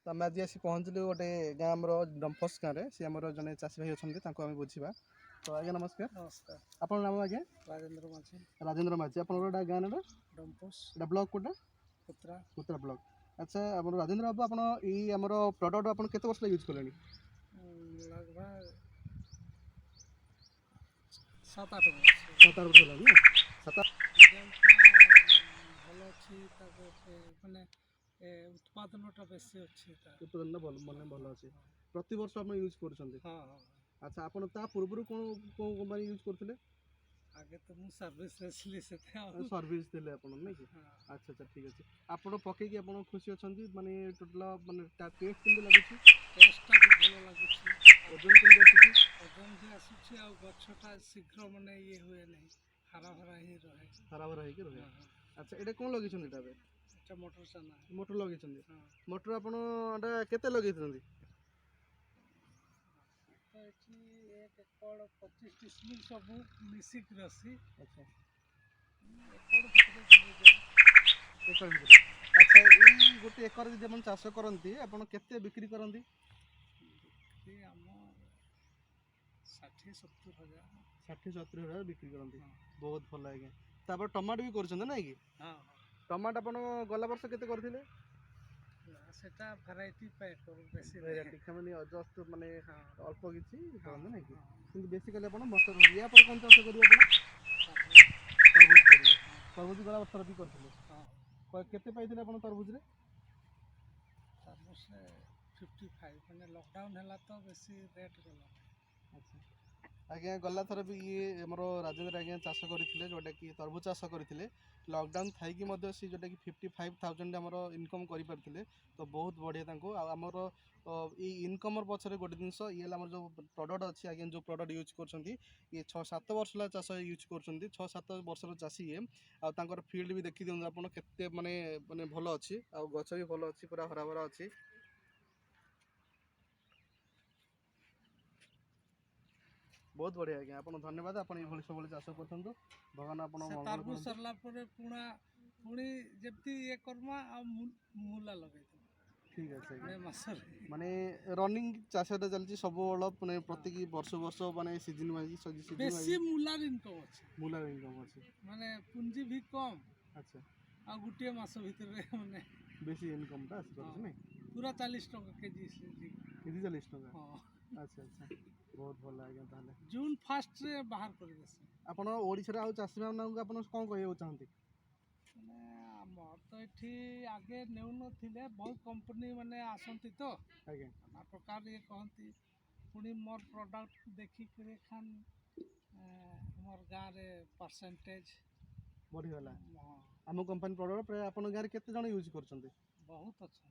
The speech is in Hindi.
तो आम आज आसी पहुँचलु गोटे गाँ आमर डम्फस गाँव में सी आम जड़े चाषी भाई अच्छा आम बुझा। तो आज्ञा नमस्कार। नमस्कार। आपन नाम आज्ञा? राजेंद्र माझी। राजेंद्र माझी। आप गाँ ना डम्फस ब्लॉक कोटा पुत्रा पुत्रा ब्लॉक। अच्छा आप राजेंद्र बाबू आपमर प्रडक्ट आप केते वर्ष यूज कले? लगभग 7-8 वर्ष। 7-8 वर्ष है ना। भल अच्छी माने उत्पादनटा बेसी अच्छी उत्पादन भल माने भल अच्छे प्रति वर्ष आप यूज कर। हाँ हाँ। अच्छा आप पूर्व कौन कौन कंपनी यूज करते? आगे तो मु सर्विस देली से सर्विस देले आपन नहीं कि? अच्छा अच्छा ठीक अच्छे। आपन पकईकि आप खुशी अच्छा माने टोटल माने टेस्ट केमती लगुच? टेस्टा भी भल लगुच। ओजन केमती आसुची? ओजन भी आसुची आ गछटा शीघ्र माने ये हुए नहीं, हरा भरा ही रहे। हरा भरा होइके रहे। अच्छा एटा कोन लगे छन? एटा मोटर चना मोटर लगे छन। मोटर आपन एटा केते लगे छन? तो एठी 1 एकड़ 25-30 मिल सब मिसिक रसी। अच्छा एकड़ भितर एकड़ भितर। अच्छा ई गोटे एकर जे मन चाष करंती आपन केते बिक्री करंती? बिक्री हम 60-70 हजार। 60-70 हजार बिक्री करंती। बहुत भल आज्ञा। तापर टमाटो भी करछन ना कि? हां। टमाटो आपन गला वर्ष केते करथिले? सेटा वैरायटी पे बेसी वैरायटी खाली जस्ट माने अल्प किछि करंती नै कि? किंतु बेसिकली आपन मटर या पर कोन चाष करियो आपन? तरबूज करियो। तरबूज गला वर्ष भी करथिले। हां। केते पाइथिले आपन तरबूज रे? तरबूज से 55 माने लॉकडाउन हला तो बेसी रेट गला। अच्छा आज्ञा गला थर भी ये आमर राजेंद्र आज्ञा चाष करते जोटा कि तरबूज चाष करते लॉकडाउन थी सी जोटा कि 55,000 आमर इनकम करते। तो बहुत बढ़िया आमर इनकम पछरे गोटे जिनस ये जो प्रोडक्ट अच्छी आज्ञा जो प्रोडक्ट यूज कर 6-7 वर्ष चाष यूज कर 6-7 वर्षर चाषी ये आर फील्ड भी देखी दिखाँ आप के माने भल अच्छी आ गच भी भल अच्छी पूरा हरा भरा अच्छी। बहुत बढ़िया आज्ञा आप धन्यवाद। आप सब चाष कर भगवान आप तरबूज सरला पुणी जब ये करमा मूला लगे। ठीक है माने रनिंग चाषटा चलती सब माने प्रत्येक वर्ष वर्ष माने सीजन वाइज बेसी मूलार इनकम अच्छे माने पूंजी भी कम। अच्छा आ गुटे मास भीतर माने बेसी इनकम ता आसी पूरा 40 टका केजी केजी 40 टका। हां अच्छा अच्छा बहुत भल आज्ञा ताले जून फर्स्ट रे बाहर कर देस। आपण ओडिसा रे आ चाषी मानन आपण कोन कहय चाहंती? माने हमर तो एठी आगे नेउ न थिले बहुत कंपनी माने आसंती तो आज्ञा ना प्रकार ये कहंती पुणी मोर प्रोडक्ट देखि करे खान मोर गाँ रे परसेंटेज बढ़ी गला। हम कंपनी प्रोडक्ट प्राय आपण गाँ रे केते जण यूज करछंती? बहुत अच्छा